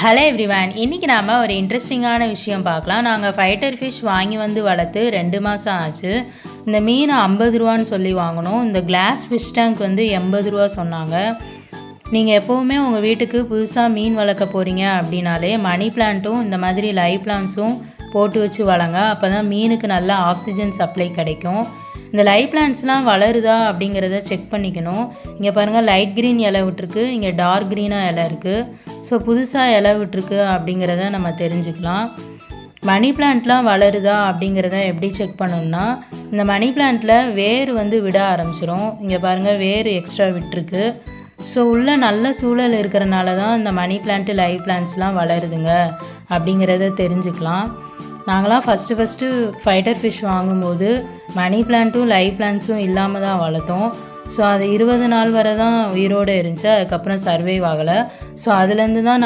Hello everyone, இன்றைக்கி நாம் ஒரு இன்ட்ரெஸ்டிங்கான விஷயம் பார்க்கலாம். நாங்கள் ஃபைட்டர் ஃபிஷ் வாங்கி வந்து வளர்த்து 2 மாதம் ஆச்சு. இந்த மீன் 50 ரூபான்னு சொல்லி வாங்கினோம். இந்த கிளாஸ் ஃபிஷ் டேங்க் வந்து 80 ரூபா சொன்னாங்க. நீங்கள் எப்போவுமே உங்கள் வீட்டுக்கு புதுசாக மீன் வளர்க்க போகிறீங்க அப்படின்னாலே மணி பிளான்ட்டும் இந்த மாதிரி லைவ் பிளான்ட்ஸும் போட்டு வச்சு வளங்க. அப்போ தான் மீனுக்கு நல்ல ஆக்சிஜன் சப்ளை கிடைக்கும். இந்த லைவ் பிளான்ட்ஸ்லாம் வளருதா அப்படிங்கிறத செக் பண்ணிக்கணும். இங்கே பாருங்கள், லைட் க்ரீன் இலை விட்டுருக்கு, இங்கே டார்க் க்ரீனாக இலை இருக்குது. ஸோ புதுசாக இலை விட்டுருக்கு அப்படிங்கிறத நம்ம தெரிஞ்சுக்கலாம். மணி பிளான்ட்லாம் வளருதா அப்படிங்கிறத எப்படி செக் பண்ணணும்னா, இந்த மணி பிளான்ட்டில் வேர் வந்து விட ஆரம்பிச்சிடும். இங்கே பாருங்கள், வேர் எக்ஸ்ட்ரா விட்டுருக்கு. ஸோ உள்ள நல்ல சூழல் இருக்கிறனால தான் இந்த மணி பிளான்ட்டு லைவ் பிளான்ட்ஸ்லாம் வளருதுங்க அப்படிங்கிறத தெரிஞ்சுக்கலாம். நாங்களாம் ஃபஸ்ட்டு ஃபைட்டர் ஃபிஷ் வாங்கும்போது மணி பிளான்ட்டும் லைவ் பிளான்ட்ஸும் இல்லாமல் தான் வளர்த்தோம். ஸோ அது 20 நாள் வரை தான் உயிரோடு இருந்துச்சு. அதுக்கப்புறம் சர்வைவ் ஆகலை. ஸோ அதுலேருந்து தான்